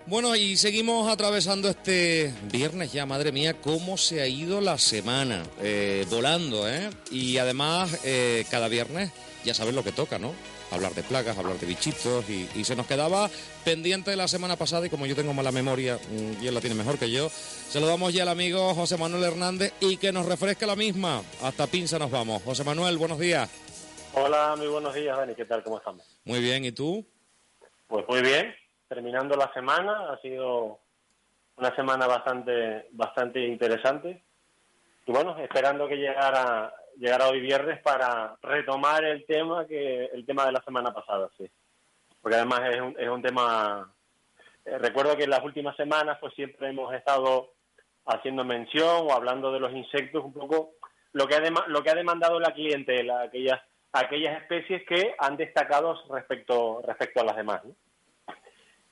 Bueno, y seguimos atravesando este viernes ya, madre mía, cómo se ha ido la semana, volando, ¿eh? Y además, cada viernes ya sabes lo que toca, ¿no? Hablar de plagas, hablar de bichitos, y se nos quedaba pendiente de la semana pasada, y como yo tengo mala memoria, y él la tiene mejor que yo, saludamos ya al amigo José Manuel Hernández y que nos refresque la misma. Hasta Pinza nos vamos. José Manuel, buenos días. Hola, muy buenos días, Dani. ¿Qué tal? ¿Cómo estamos? Muy bien, ¿y tú? Pues muy bien. Terminando la semana, ha sido una semana bastante interesante. Y bueno, esperando que llegara hoy viernes para retomar el tema de la semana pasada, sí. Porque además es un tema. Recuerdo que en las últimas semanas pues siempre hemos estado haciendo mención o hablando de los insectos, un poco lo que ha demandado la clientela, aquellas especies que han destacado respecto a las demás, ¿no?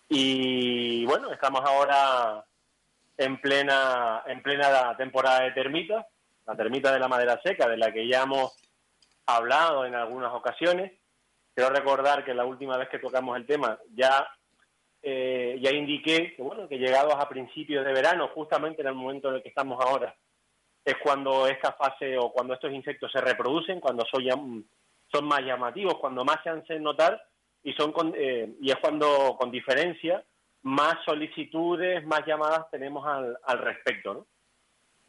Y bueno, estamos ahora en plena temporada de termitas, la termita de la madera seca, de la que ya hemos hablado en algunas ocasiones. Quiero recordar que la última vez que tocamos el tema ya indiqué que bueno, que llegados a principios de verano, justamente en el momento en el que estamos ahora, es cuando esta fase o cuando estos insectos se reproducen, cuando son más llamativos, cuando más se hacen notar, y es cuando, con diferencia, más solicitudes, más llamadas tenemos al respecto, ¿no?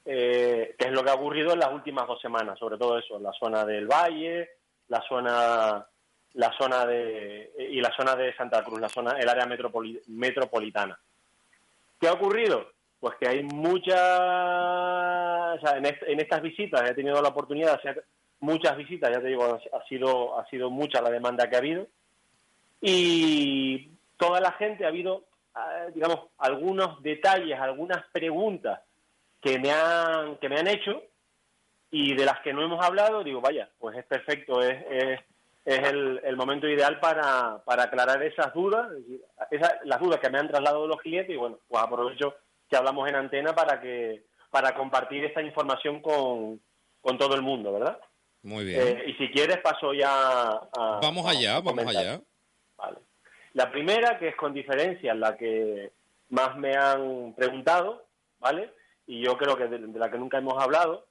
Que es lo que ha ocurrido en las últimas 2 semanas, sobre todo eso, en la zona del Valle, la zona de Santa Cruz, el área metropolitana. ¿Qué ha ocurrido? Pues que hay en estas visitas he tenido la oportunidad de hacer muchas visitas, ya te digo, ha sido mucha la demanda que ha habido, y toda la gente ha habido, digamos, algunos detalles, algunas preguntas que me han hecho y de las que no hemos hablado. Digo, vaya, pues es perfecto, es el momento ideal para aclarar esas dudas, las dudas que me han trasladado los clientes, y bueno, pues aprovecho que hablamos en antena para compartir esta información con todo el mundo, ¿verdad? Muy bien. Y si quieres paso ya Vamos allá. Vale. La primera, que es con diferencia la que más me han preguntado, ¿vale? Y yo creo que de la que nunca hemos hablado,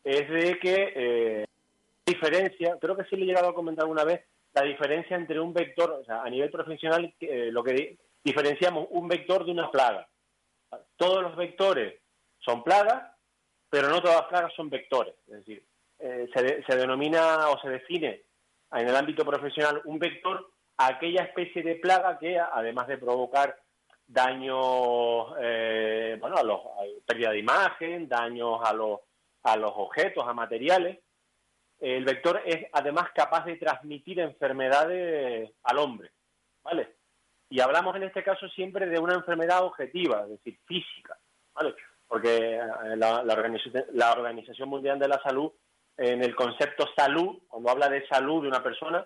es de que diferencia, creo que sí le he llegado a comentar alguna vez, la diferencia entre un vector, o sea, a nivel profesional, lo que diferenciamos un vector de una plaga. Todos los vectores son plagas, pero no todas las plagas son vectores. Es decir, se denomina o se define en el ámbito profesional un vector a aquella especie de plaga que, además de provocar daños, pérdida de imagen, daños a los objetos, a materiales, el vector es además capaz de transmitir enfermedades al hombre, ¿vale? Y hablamos en este caso siempre de una enfermedad objetiva, es decir, física, ¿vale? Porque la Organización Mundial de la Salud, en el concepto salud, cuando habla de salud de una persona,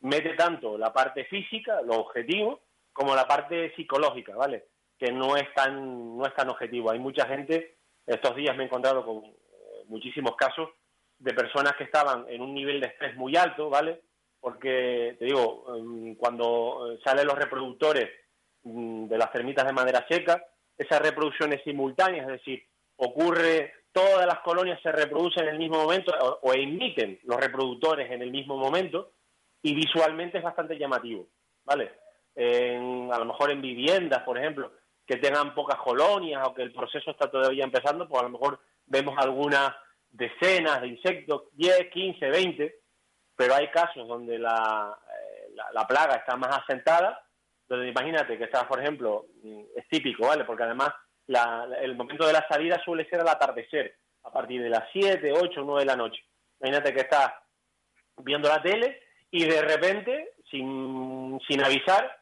mete tanto la parte física, lo objetivo, como la parte psicológica, ¿vale? Que no es tan objetivo. Hay mucha gente, estos días me he encontrado con muchísimos casos de personas que estaban en un nivel de estrés muy alto, ¿vale? Porque, te digo, cuando salen los reproductores de las termitas de madera seca, esas reproducciones simultáneas, es decir, todas las colonias se reproducen en el mismo momento o emiten los reproductores en el mismo momento, y visualmente es bastante llamativo, ¿vale? A lo mejor en viviendas, por ejemplo, que tengan pocas colonias o que el proceso está todavía empezando, pues a lo mejor vemos algunas decenas de insectos, 10, 15, 20, pero hay casos donde la plaga está más asentada, donde imagínate que está, por ejemplo, es típico, ¿vale? Porque además el momento de la salida suele ser al atardecer, a partir de las 7, 8, 9 de la noche. Imagínate que estás viendo la tele y de repente, sin avisar,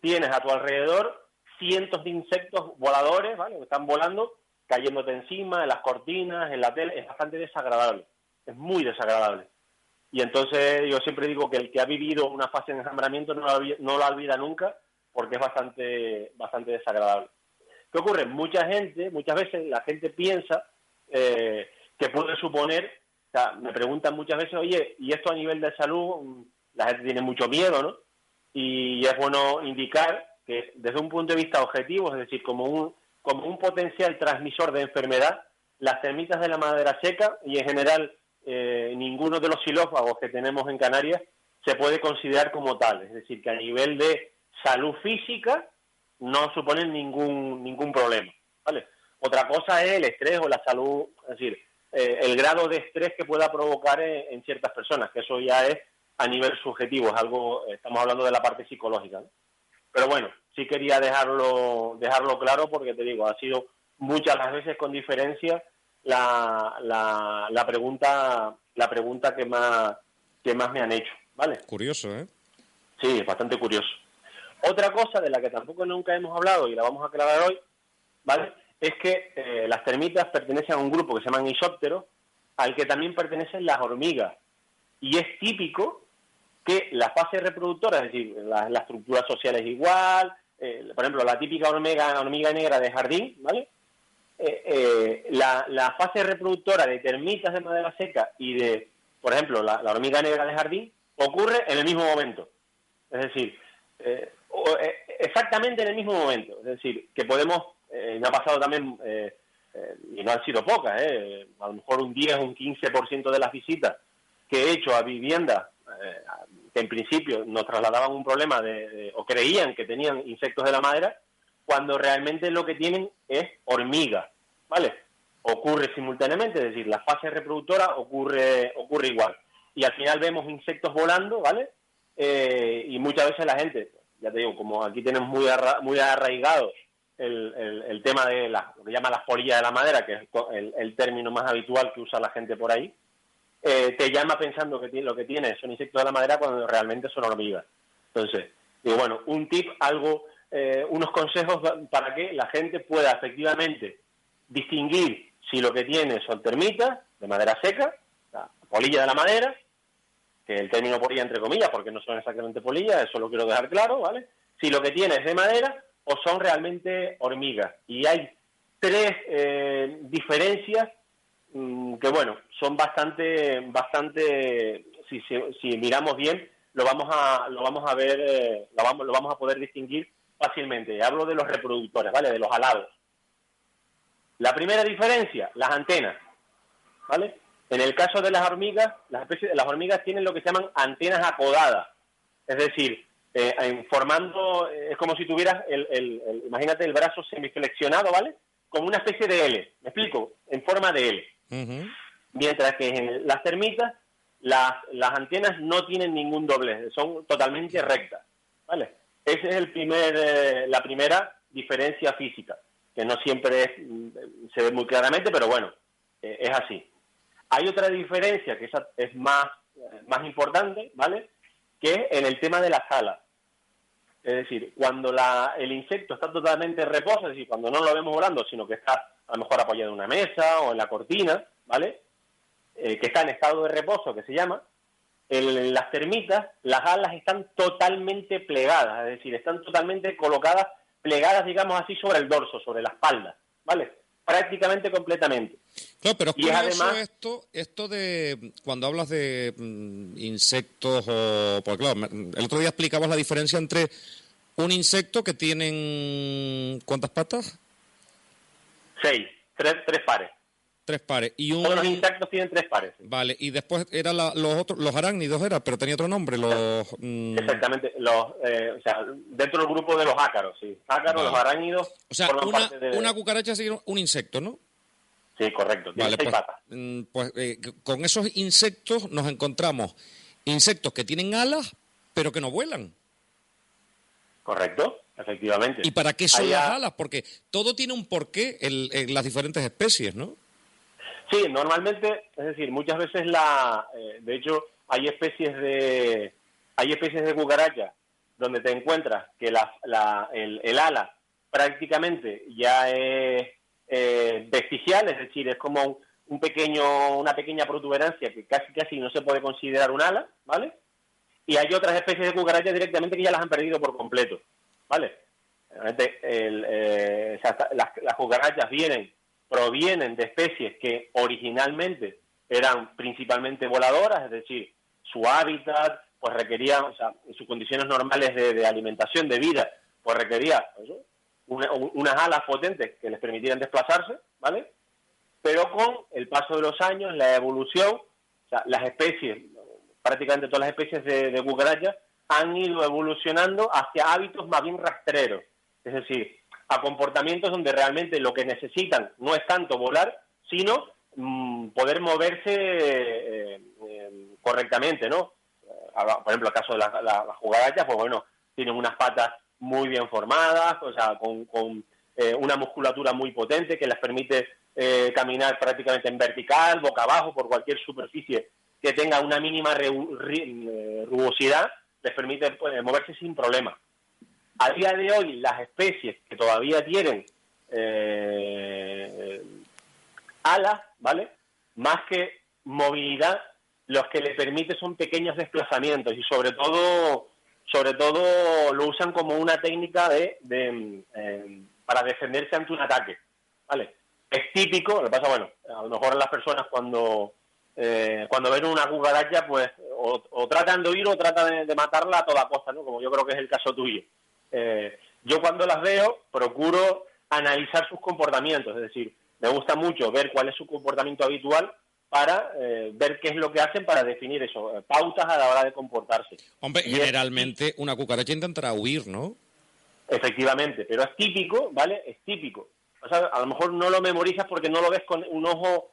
tienes a tu alrededor cientos de insectos voladores, ¿vale? Que están volando, cayéndote encima, en las cortinas, en la tele. Es bastante desagradable, es muy desagradable. Y entonces yo siempre digo que el que ha vivido una fase de enjambramiento no la olvida nunca, porque es bastante desagradable. ¿Qué ocurre? Muchas veces la gente piensa que puede suponer, o sea, me preguntan muchas veces, oye, y esto a nivel de salud, la gente tiene mucho miedo, ¿no? Y es bueno indicar que desde un punto de vista objetivo, es decir, como un potencial transmisor de enfermedad, las termitas de la madera seca y en general ninguno de los xilófagos que tenemos en Canarias se puede considerar como tal. Es decir, que a nivel de salud física no suponen ningún problema, ¿vale? Otra cosa es el estrés o la salud, es decir, el grado de estrés que pueda provocar en ciertas personas, que eso ya es a nivel subjetivo, es algo, estamos hablando de la parte psicológica, ¿no? Pero bueno, sí quería dejarlo claro porque te digo, ha sido muchas las veces con diferencia la pregunta que más me han hecho, ¿vale? Curioso, ¿eh? Sí, es bastante curioso. Otra cosa de la que tampoco nunca hemos hablado y la vamos a aclarar hoy, ¿vale? Es que las termitas pertenecen a un grupo que se llaman isópteros, al que también pertenecen las hormigas. Y es típico que la fase reproductora, es decir, la estructura social es igual, por ejemplo, la típica hormiga negra de jardín, ¿vale? La fase reproductora de termitas de madera seca y de, por ejemplo, la hormiga negra de jardín ocurre en el mismo momento. Es decir, exactamente en el mismo momento. Es decir, que podemos, me ha pasado también, y no han sido pocas, a lo mejor un 10 o un 15% de las visitas que he hecho a viviendas que en principio nos trasladaban un problema o creían que tenían insectos de la madera, cuando realmente lo que tienen es hormigas, ¿vale? Ocurre simultáneamente, es decir, la fase reproductora ocurre igual. Y al final vemos insectos volando, ¿vale? Y muchas veces la gente, ya te digo, como aquí tenemos muy arraigado el tema de lo que llaman las polillas de la madera, que es el término más habitual que usa la gente por ahí, te llama pensando que lo que tiene son insectos de la madera cuando realmente son hormigas. Entonces, digo, bueno, un tip, unos consejos para que la gente pueda efectivamente distinguir si lo que tiene son termitas de madera seca, la polilla de la madera, que el término polilla entre comillas, porque no son exactamente polillas, eso lo quiero dejar claro, ¿vale? Si lo que tiene es de madera o son realmente hormigas. Y hay tres diferencias que, bueno, son bastante si miramos bien, lo vamos a ver, lo vamos a poder distinguir fácilmente. Hablo de los reproductores, ¿vale? De los alados. La primera diferencia, las antenas, ¿vale? En el caso de las hormigas, las hormigas tienen lo que se llaman antenas acodadas. Es decir, es como si tuvieras imagínate el brazo semiflexionado, ¿vale? Como una especie de L, ¿me explico? En forma de L. Uh-huh. Mientras que en las termitas, las antenas no tienen ningún doblez, son totalmente rectas, ¿vale? Esa es la primera diferencia física, que no siempre se ve muy claramente, pero bueno, es así. Hay otra diferencia que es más importante, ¿vale? Que es en el tema de las alas. Es decir, cuando el insecto está totalmente en reposo, es decir, cuando no lo vemos volando, sino que está a lo mejor apoyado en una mesa o en la cortina, ¿vale? Que está en estado de reposo, que se llama, en las termitas, las alas están totalmente plegadas, es decir, están totalmente plegadas, digamos así, sobre el dorso, sobre la espalda, ¿vale? Prácticamente completamente. Claro, pero es curioso además, esto de cuando hablas de insectos porque claro, el otro día explicabas la diferencia entre un insecto que tienen ¿cuántas patas? 6, tres pares. 3 pares. Todos los insectos tienen 3 pares. Sí. Vale, y después eran los arácnidos, pero tenía otro nombre, Exactamente, o sea, dentro del grupo de los ácaros, sí. Ácaros, vale. Los arácnidos... O sea, una cucaracha es un insecto, ¿no? Sí, correcto, tiene 6 patas. Pues con esos insectos nos encontramos insectos que tienen alas, pero que no vuelan. Correcto, efectivamente. ¿Y para qué son las alas? Porque todo tiene un porqué en las diferentes especies, ¿no? Sí, normalmente, es decir, muchas veces de hecho, hay especies de cucaracha donde te encuentras que el ala prácticamente ya es vestigial, es decir, es como una pequeña protuberancia que casi no se puede considerar un ala, ¿vale? Y hay otras especies de cucarachas directamente que ya las han perdido por completo, ¿vale? Realmente las cucarachas provienen de especies que originalmente eran principalmente voladoras, es decir, su hábitat pues requería, o sea, sus condiciones normales de alimentación, de vida, pues requería unas alas potentes que les permitieran desplazarse, ¿vale? Pero con el paso de los años, la evolución, o sea, las especies, prácticamente todas las especies de cucarachas, han ido evolucionando hacia hábitos más bien rastreros. Es decir, a comportamientos donde realmente lo que necesitan no es tanto volar, sino poder moverse correctamente, ¿no? Por ejemplo, el caso de las cucarachas, pues bueno, tienen unas patas muy bien formadas, o sea, con una musculatura muy potente que les permite caminar prácticamente en vertical, boca abajo, por cualquier superficie que tenga una mínima rugosidad, les permite moverse sin problema. A día de hoy, las especies que todavía tienen alas, ¿vale? Más que movilidad, los que le permite son pequeños desplazamientos y sobre todo lo usan como una técnica para defenderse ante un ataque, ¿vale? Es típico, lo que pasa, bueno, a lo mejor las personas cuando ven una cucaracha, pues o tratan de huir o tratan de matarla a toda costa, ¿no? Como yo creo que es el caso tuyo. Yo cuando las veo procuro analizar sus comportamientos, es decir, me gusta mucho ver cuál es su comportamiento habitual para ver qué es lo que hacen para definir eso, pautas a la hora de comportarse. Hombre, generalmente una cucaracha intentará huir, ¿no? Efectivamente, pero es típico, ¿vale? Es típico. O sea, a lo mejor no lo memorizas porque no lo ves con un ojo,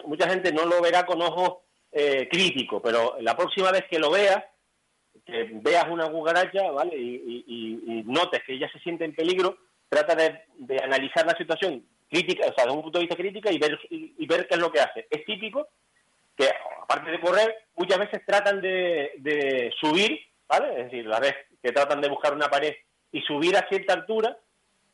mucha gente no lo verá con ojo crítico, pero la próxima vez que lo veas, que veas una cucaracha, ¿vale? Y notes que ella se siente en peligro, trata de analizar la situación crítica, o sea, de un punto de vista crítica y ver qué es lo que hace. Es típico que, aparte de correr, muchas veces tratan de subir, ¿vale? Es decir, la vez que tratan de buscar una pared y subir a cierta altura,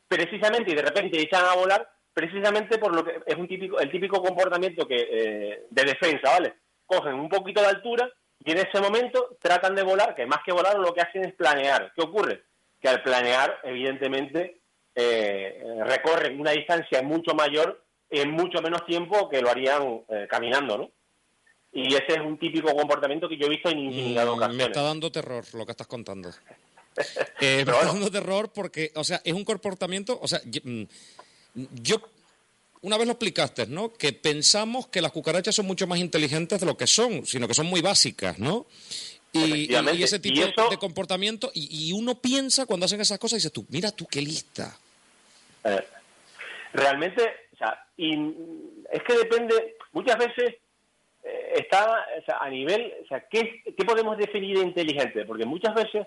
precisamente, y de repente echan a volar, precisamente por lo que es el típico comportamiento de defensa, ¿vale? Cogen un poquito de altura y en ese momento tratan de volar, que más que volar lo que hacen es planear. ¿Qué ocurre? Que al planear, evidentemente, recorren una distancia mucho mayor en mucho menos tiempo que lo harían caminando, ¿no? Y ese es un típico comportamiento que yo he visto en infinidad de ocasiones. Me está dando terror lo que estás contando. Me está dando terror porque, o sea, es un comportamiento, o sea, yo una vez lo explicaste, ¿no? Que pensamos que las cucarachas son mucho más inteligentes de lo que son, sino que son muy básicas, ¿no? Y ese tipo de comportamiento, y uno piensa cuando hacen esas cosas, dices tú, mira tú qué lista. Realmente, o sea, y es que depende, muchas veces está, o sea, a nivel, o sea, ¿qué podemos definir de inteligente? Porque muchas veces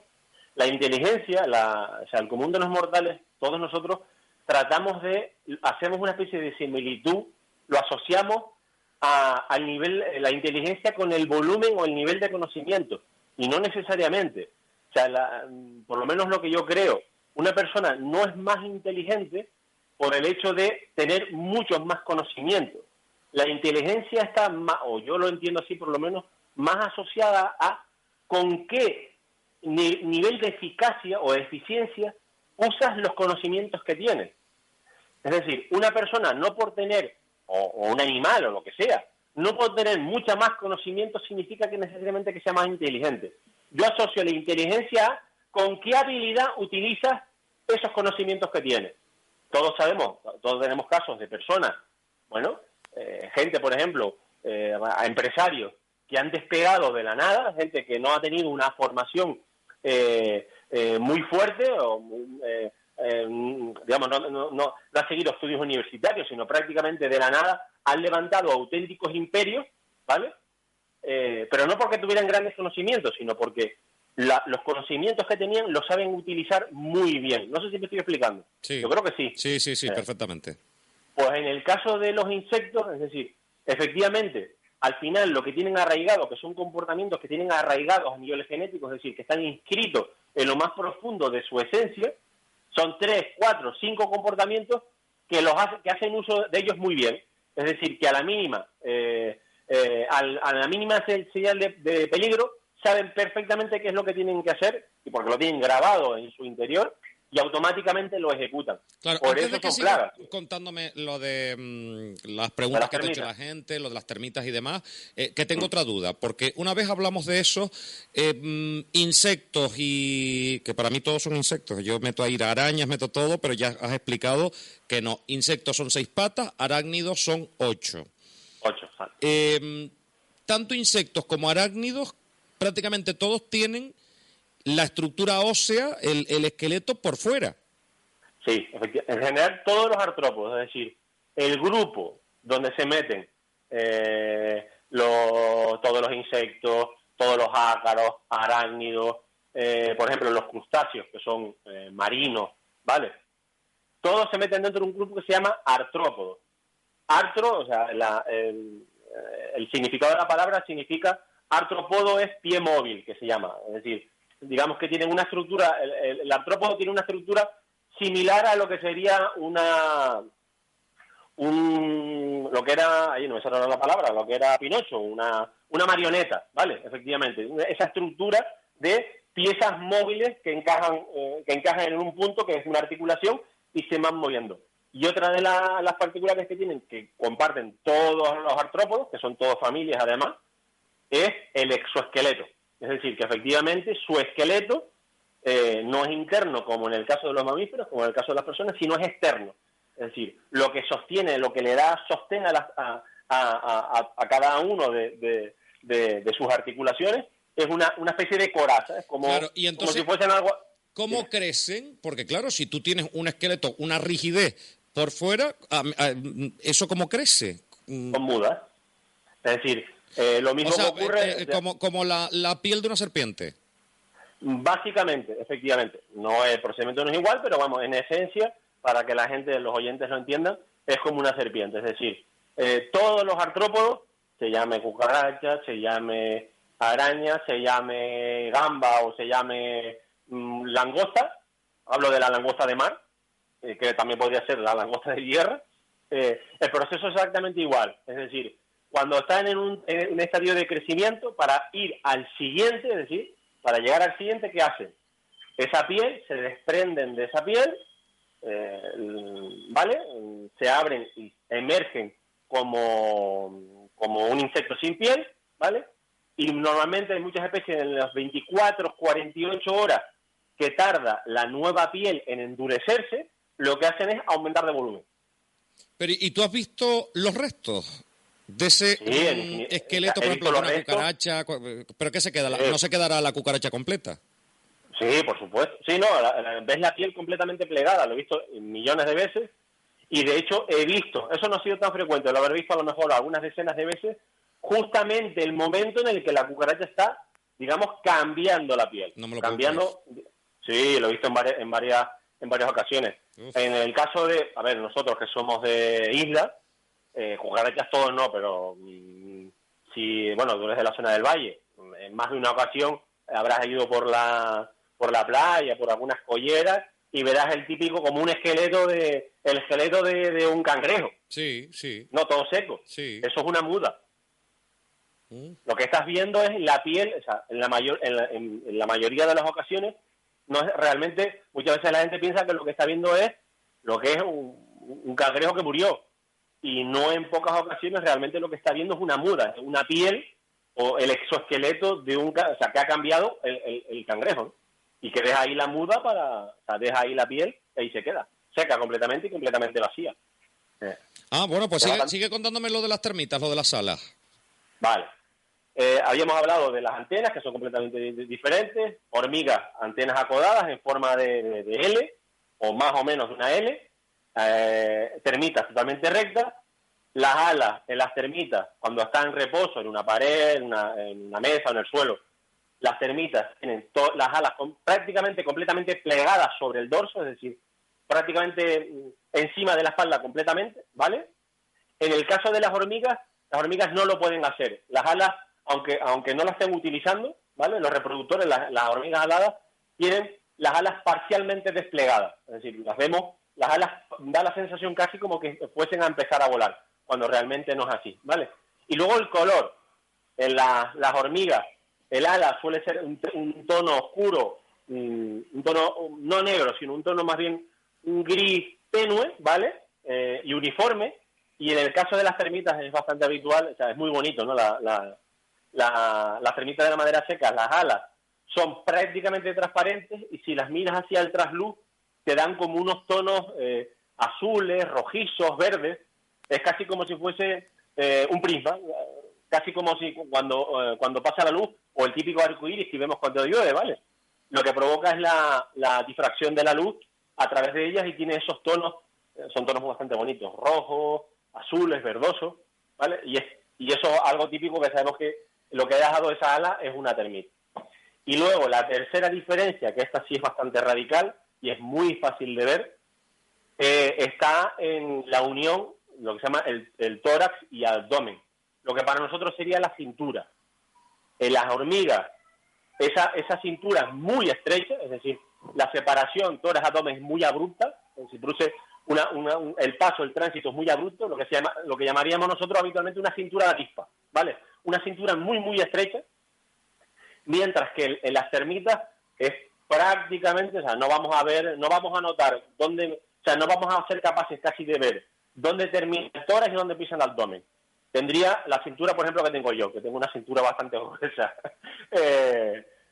la inteligencia, o sea, el común de los mortales, todos nosotros hacemos una especie de similitud, lo asociamos al nivel, la inteligencia con el volumen o el nivel de conocimiento, y no necesariamente. O sea, por lo menos lo que yo creo, una persona no es más inteligente por el hecho de tener muchos más conocimientos. La inteligencia está más, o yo lo entiendo así por lo menos, más asociada a con qué nivel de eficacia o de eficiencia usas los conocimientos que tienes. Es decir, una persona no por tener, o un animal o lo que sea, no por tener mucha más conocimiento significa que necesariamente que sea más inteligente. Yo asocio la inteligencia a con qué habilidad utilizas esos conocimientos que tienes. Todos sabemos, todos tenemos casos de personas, bueno, gente, por ejemplo, empresarios que han despegado de la nada, gente que no ha tenido una formación muy fuerte o digamos, no ha seguido estudios universitarios, sino prácticamente de la nada han levantado auténticos imperios, ¿vale? Pero no porque tuvieran grandes conocimientos, sino porque los conocimientos que tenían los saben utilizar muy bien. No sé si me estoy explicando. Sí. Yo creo que sí. Sí, perfectamente. Pues en el caso de los insectos, es decir, efectivamente, al final lo que tienen arraigado, que son comportamientos que tienen arraigados a niveles genéticos, es decir, que están inscritos en lo más profundo de su esencia, son 3, 4, 5 comportamientos que hacen uso de ellos muy bien. Es decir, que a la mínima señal de peligro, saben perfectamente qué es lo que tienen que hacer, y porque lo tienen grabado en su interior, y automáticamente lo ejecutan. Claro, Por antes eso de que son sigas plagas. contándome lo de las preguntas que te ha hecho la gente, lo de las termitas y demás, que tengo otra duda, porque una vez hablamos de eso, insectos, y que para mí todos son insectos, yo meto ahí arañas, meto todo, pero ya has explicado que no, insectos son 6 patas, arácnidos son 8. 8, Tanto insectos como arácnidos, prácticamente todos tienen la estructura ósea, el esqueleto por fuera. Sí, en general todos los artrópodos, es decir, el grupo donde se meten todos los insectos, todos los ácaros, arácnidos, por ejemplo los crustáceos, que son marinos, ¿vale? Todos se meten dentro de un grupo que se llama artrópodo. Artro, o sea, el significado de la palabra significa, artrópodo es pie móvil, que se llama, es decir, digamos que tienen una estructura, el artrópodo tiene una estructura similar a lo que sería lo que era, ahí no me sale la palabra, lo que era Pinocho, una marioneta, ¿vale? Efectivamente, esa estructura de piezas móviles que encajan en un punto que es una articulación y se van moviendo. Y otra de las particularidades que tienen, que comparten todos los artrópodos, que son todas familias además, es el exoesqueleto. Es decir, que efectivamente su esqueleto no es interno, como en el caso de los mamíferos, como en el caso de las personas, sino es externo. Es decir, lo que sostiene, lo que le da sostén a cada uno de sus articulaciones es una especie de coraza. Es como, claro, y entonces, como si fuesen algo... ¿Cómo crecen? Porque claro, si tú tienes un esqueleto, una rigidez por fuera, ¿eso cómo crece? Con mudas. Es decir, lo mismo que ocurre... como la piel de una serpiente. Básicamente, efectivamente. No, el procedimiento no es igual, pero vamos, en esencia, para que la gente, los oyentes lo entiendan, es como una serpiente. Es decir, todos los artrópodos, se llame cucaracha, se llame araña, se llame gamba o se llame langosta, hablo de la langosta de mar, que también podría ser la langosta de tierra, el proceso es exactamente igual. Es decir, cuando están en un estadio de crecimiento, para ir al siguiente, es decir, para llegar al siguiente, ¿qué hacen? Esa piel, se desprenden de esa piel, ¿vale? Se abren y emergen como un insecto sin piel, ¿vale? Y normalmente hay muchas especies en las 24, 48 horas que tarda la nueva piel en endurecerse, lo que hacen es aumentar de volumen. Pero, ¿y tú has visto los restos de ese esqueleto, por ejemplo, de una cucaracha? ¿Pero qué se queda? ¿No se quedará la cucaracha completa? Sí, por supuesto. Sí, no, ves la piel completamente plegada, lo he visto millones de veces, y de hecho he visto, eso no ha sido tan frecuente, lo habré visto a lo mejor algunas decenas de veces, justamente el momento en el que la cucaracha está, digamos, cambiando la piel. No me lo cambiando. Sí, lo he visto en varias ocasiones. Uf. En el caso de, a ver, nosotros que somos de isla, cucarachas todos no, pero si, bueno, tú eres de la zona del valle, en más de una ocasión habrás ido por la playa, por algunas colleras, y verás el típico como un esqueleto de un cangrejo. Sí, sí. No, todo seco. Sí. Eso es una muda. Lo que estás viendo es la piel, o sea, en la mayoría de las ocasiones, no es realmente, muchas veces la gente piensa que lo que está viendo es lo que es un cangrejo que murió, y no, en pocas ocasiones realmente lo que está viendo es una muda, una piel o el exoesqueleto de o sea, que ha cambiado el cangrejo, ¿no? Y que deja ahí la muda o sea, deja ahí la piel y ahí se queda, seca completamente y completamente vacía. Bueno, pues sigue contándome lo de las termitas, lo de las alas. Vale. Habíamos hablado de las antenas, que son completamente diferentes. Hormigas, antenas acodadas en forma de L, o más o menos de una L. Termitas totalmente rectas. Las alas en las termitas, cuando están en reposo, en una pared, en una mesa o en el suelo, las termitas tienen las alas prácticamente completamente plegadas sobre el dorso, es decir, prácticamente encima de la espalda completamente, ¿vale? En el caso de las hormigas no lo pueden hacer. Las alas, aunque no las estén utilizando, ¿vale? Los reproductores, las hormigas aladas, tienen las alas parcialmente desplegadas. Es decir, las vemos, las alas da la sensación casi como que fuesen a empezar a volar, cuando realmente no es así, ¿vale? Y luego el color. En las hormigas, el ala suele ser un tono oscuro un tono no negro, sino un tono más bien un gris tenue, ¿vale? Y uniforme. Y en el caso de las termitas es bastante habitual, o sea, es muy bonito, ¿no? Las termitas de la madera seca, las alas, son prácticamente transparentes y si las miras hacia el trasluz, te dan como unos tonos azules, rojizos, verdes. Es casi como si fuese un prisma, casi como si cuando pasa la luz, o el típico arcoíris que vemos cuando llueve, ¿vale? Lo que provoca es la difracción de la luz a través de ellas y tiene esos tonos, son tonos bastante bonitos, rojos, azules, verdosos, ¿vale? Y eso es algo típico que sabemos que lo que ha dejado esa ala es una termita. Y luego la tercera diferencia, que esta sí es bastante radical y es muy fácil de ver, está en la unión, lo que se llama el tórax y abdomen, lo que para nosotros sería la cintura. En las hormigas, esa cintura es muy estrecha, es decir, la separación tórax-abdomen es muy abrupta, es decir, produce el paso, el tránsito es muy abrupto, lo que llamaríamos nosotros habitualmente una cintura de avispa, ¿vale? Una cintura muy, muy estrecha, mientras que en las termitas es prácticamente, o sea, no vamos a notar dónde, o sea, no vamos a ser capaces casi de ver dónde termina el tórax y dónde empieza el abdomen. Tendría la cintura, por ejemplo, que tengo yo, que tengo una cintura bastante gruesa.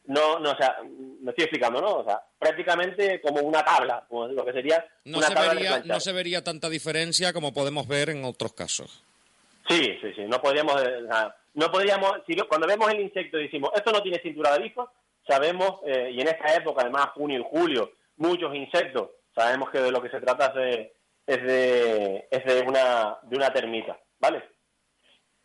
O sea, me estoy explicando, ¿no? O sea, prácticamente como una tabla, como lo que sería una tabla de planchar. No se vería tanta diferencia como podemos ver en otros casos. Sí, no podríamos, cuando vemos el insecto y decimos, esto no tiene cintura de avispa, sabemos, y en esta época, además, junio y julio, muchos insectos, sabemos que de lo que se trata es de una termita, ¿vale?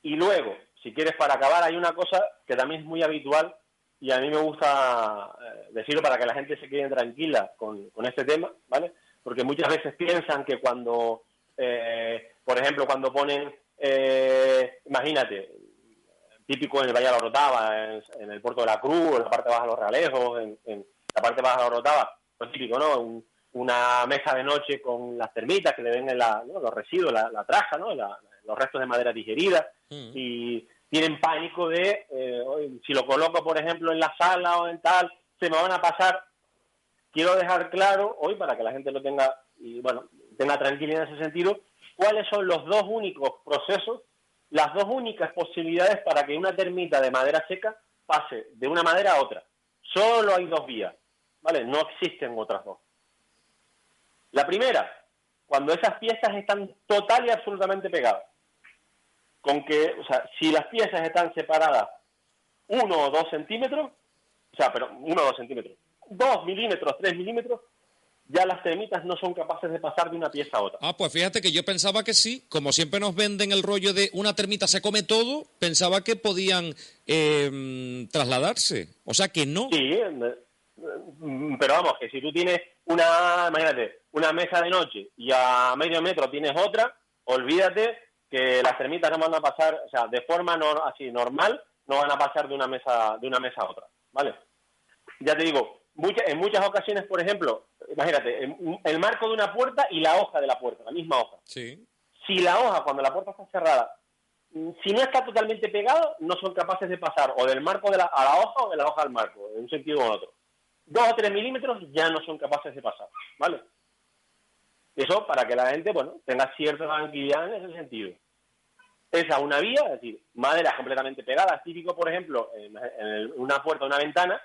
Y luego, si quieres, para acabar, hay una cosa que también es muy habitual y a mí me gusta decirlo para que la gente se quede tranquila con este tema, ¿vale? Porque muchas veces piensan que cuando, por ejemplo, cuando ponen, imagínate, típico en el Valle de la Orotava, en el Puerto de la Cruz, en la parte baja de los Realejos, en la parte baja de la Orotava, pues típico, ¿no? Una mesa de noche con las termitas que le ven en los residuos, la traja, ¿no? Los restos de madera digerida, y tienen pánico de, si lo coloco, por ejemplo, en la sala o en tal, se me van a pasar. Quiero dejar claro hoy, para que la gente lo tenga, y bueno, tenga tranquilidad en ese sentido, cuáles son los dos únicos procesos, las dos únicas posibilidades para que una termita de madera seca pase de una madera a otra. Solo hay dos vías, ¿vale? No existen otras dos. La primera, cuando esas piezas están total y absolutamente pegadas. Con que, o sea, si las piezas están separadas 1 o 2 centímetros, 2 milímetros, 3 milímetros, ya las termitas no son capaces de pasar de una pieza a otra. Ah, pues fíjate que yo pensaba que sí, como siempre nos venden el rollo de una termita se come todo, pensaba que podían trasladarse, o sea que no. Sí, pero vamos, que si tú tienes imagínate, una mesa de noche y a medio metro tienes otra, olvídate que las termitas no van a pasar, o sea, de forma así normal, no van a pasar de una mesa a otra, ¿vale? Ya te digo, en muchas ocasiones, por ejemplo, imagínate, el marco de una puerta y la hoja de la puerta, la misma hoja. Sí. Si la hoja, cuando la puerta está cerrada, si no está totalmente pegada, no son capaces de pasar o del marco a la hoja o de la hoja al marco, en un sentido u otro. 2 o 3 milímetros ya no son capaces de pasar, ¿vale? Eso para que la gente, bueno, tenga cierta tranquilidad en ese sentido. Esa una vía, es decir, madera completamente pegada. Es típico, por ejemplo, en una puerta o una ventana,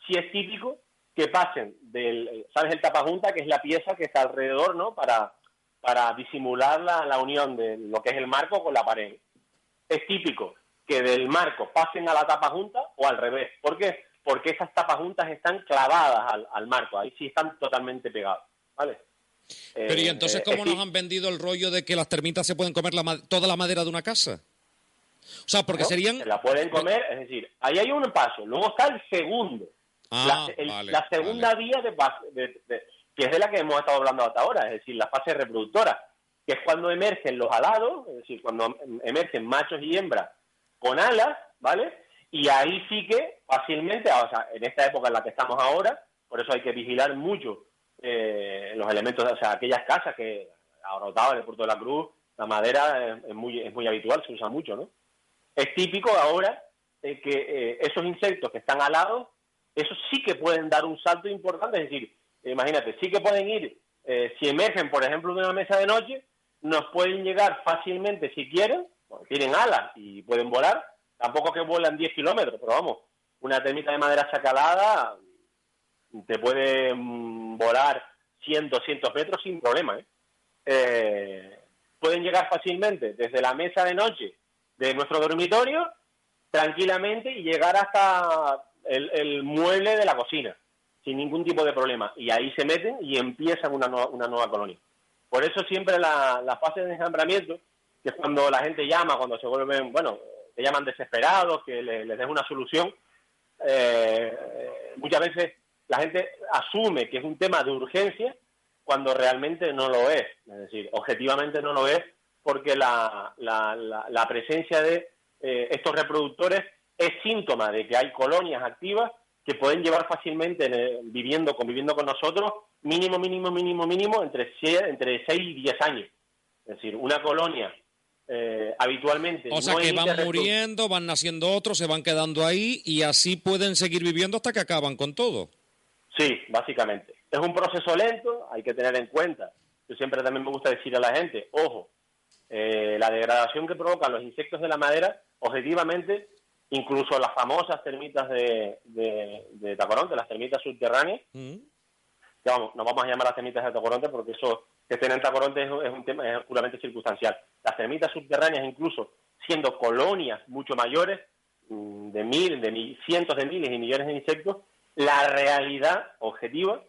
sí es típico que pasen ¿sabes? El tapajunta, que es la pieza que está alrededor, ¿no? Para disimular la unión de lo que es el marco con la pared. Es típico que del marco pasen a la tapajunta o al revés. ¿Por qué? Porque esas tapajuntas están clavadas al marco, ahí sí están totalmente pegadas, ¿vale? Pero ¿y entonces cómo nos han vendido el rollo de que las termitas se pueden comer toda la madera de una casa? O sea, porque serían... Se la pueden comer, es decir, ahí hay un paso, luego está el segundo. La segunda vía que es de la que hemos estado hablando hasta ahora, es decir, la fase reproductora, que es cuando emergen los alados, es decir, cuando emergen machos y hembras con alas, ¿vale? Y ahí sí que fácilmente, o sea, en esta época en la que estamos ahora, por eso hay que vigilar mucho los elementos, o sea, aquellas casas que Orotava, en el Puerto de la Cruz, la madera es muy habitual, se usa mucho, ¿no? Es típico ahora que esos insectos que están alados eso sí que pueden dar un salto importante. Es decir, imagínate, sí que pueden ir, si emergen, por ejemplo, de una mesa de noche, nos pueden llegar fácilmente si quieren, bueno, tienen alas y pueden volar, tampoco que vuelan 10 kilómetros, pero vamos, una termita de madera chacalada te puede volar 100, 200 metros sin problema, pueden llegar fácilmente desde la mesa de noche de nuestro dormitorio tranquilamente y llegar hasta el mueble de la cocina sin ningún tipo de problema, y ahí se meten y empiezan una nueva colonia. Por eso siempre la fase de enjambramiento, que es cuando la gente llama, cuando se vuelven, bueno, te llaman desesperados, que les des una solución, muchas veces la gente asume que es un tema de urgencia cuando realmente no lo es. Es decir, objetivamente no lo es, porque la presencia de estos reproductores es síntoma de que hay colonias activas que pueden llevar fácilmente conviviendo con nosotros mínimo entre 6 y 10 años. Es decir, una colonia habitualmente... O sea, que van muriendo, van naciendo otros, se van quedando ahí y así pueden seguir viviendo hasta que acaban con todo. Sí, básicamente. Es un proceso lento, hay que tener en cuenta. Yo siempre también me gusta decir a la gente, ojo, la degradación que provocan los insectos de la madera, objetivamente, incluso las famosas termitas de Tacoronte, las termitas subterráneas, que vamos, no vamos a llamar las termitas de Tacoronte porque eso que estén en Tacoronte es un tema es puramente circunstancial. Las termitas subterráneas, incluso siendo colonias mucho mayores, de cientos de miles y millones de insectos, la realidad objetiva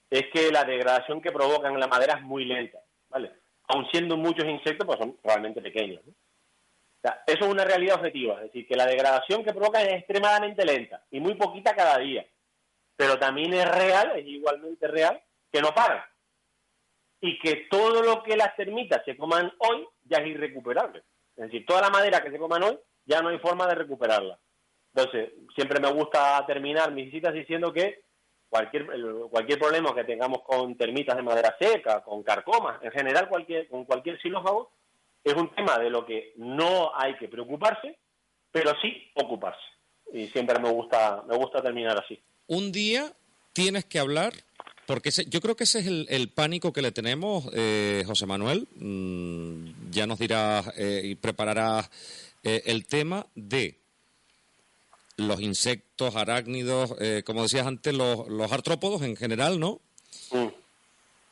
es que la degradación que provocan en la madera es muy lenta, ¿vale? Aun siendo muchos insectos, pues son realmente pequeños, ¿no? O sea, eso es una realidad objetiva, es decir, que la degradación que provocan es extremadamente lenta y muy poquita cada día, pero también es real, es igualmente real, que no paran y que todo lo que las termitas se coman hoy ya es irrecuperable. Es decir, toda la madera que se coman hoy ya no hay forma de recuperarla. Entonces, siempre me gusta terminar mis visitas diciendo que cualquier problema que tengamos con termitas de madera seca, con carcomas, en general con cualquier xilófago, es un tema de lo que no hay que preocuparse, pero sí ocuparse. Y siempre me gusta terminar así. Un día tienes que hablar, porque yo creo que ese es el pánico que le tenemos, José Manuel. Ya nos dirás y prepararás el tema de los insectos, arácnidos, como decías antes, los artrópodos en general, ¿no?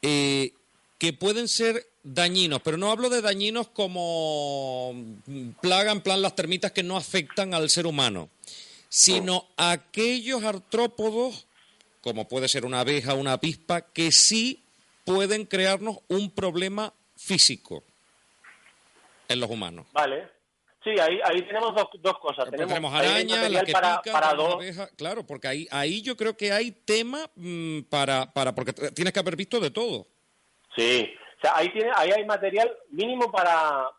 Que pueden ser dañinos, pero no hablo de dañinos como plaga, en plan las termitas que no afectan al ser humano, sino aquellos artrópodos, como puede ser una abeja o una avispa, que sí pueden crearnos un problema físico en los humanos. Vale. Sí, ahí tenemos dos cosas. Tenemos arañas, las que pican, abejas, claro, porque ahí yo creo que hay tema porque tienes que haber visto de todo. Sí, o sea, ahí hay material mínimo para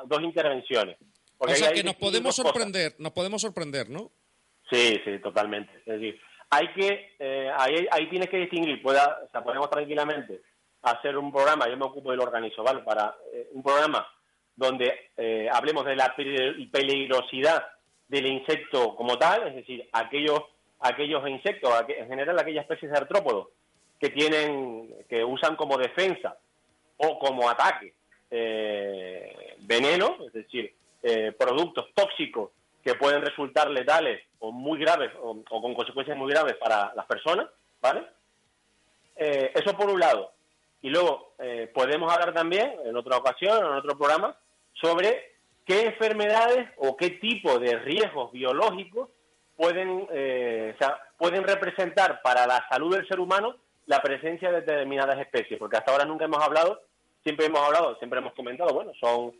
2 intervenciones. O sea que nos podemos sorprender, ¿no? Sí, totalmente. Es decir, ahí tienes que distinguir, podemos tranquilamente hacer un programa, yo me ocupo y lo organizo, ¿vale? Para un programa donde hablemos de la peligrosidad del insecto como tal, es decir, aquellos insectos, en general aquellas especies de artrópodos que usan como defensa o como ataque veneno, es decir, productos tóxicos que pueden resultar letales o muy graves o con consecuencias muy graves para las personas, ¿vale? Eso por un lado. Y luego podemos hablar también, en otra ocasión, en otro programa, sobre qué enfermedades o qué tipo de riesgos biológicos pueden representar para la salud del ser humano la presencia de determinadas especies, porque hasta ahora nunca hemos hablado, siempre hemos comentado, bueno,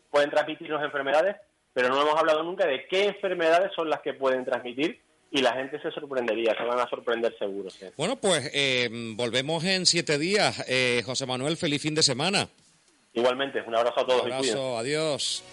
pueden transmitirnos enfermedades, pero no hemos hablado nunca de qué enfermedades son las que pueden transmitir, y la gente se sorprendería, se van a sorprender seguro. ¿Sí? Bueno, pues volvemos en 7 días. José Manuel, feliz fin de semana. Igualmente, un abrazo a todos. Un abrazo, adiós.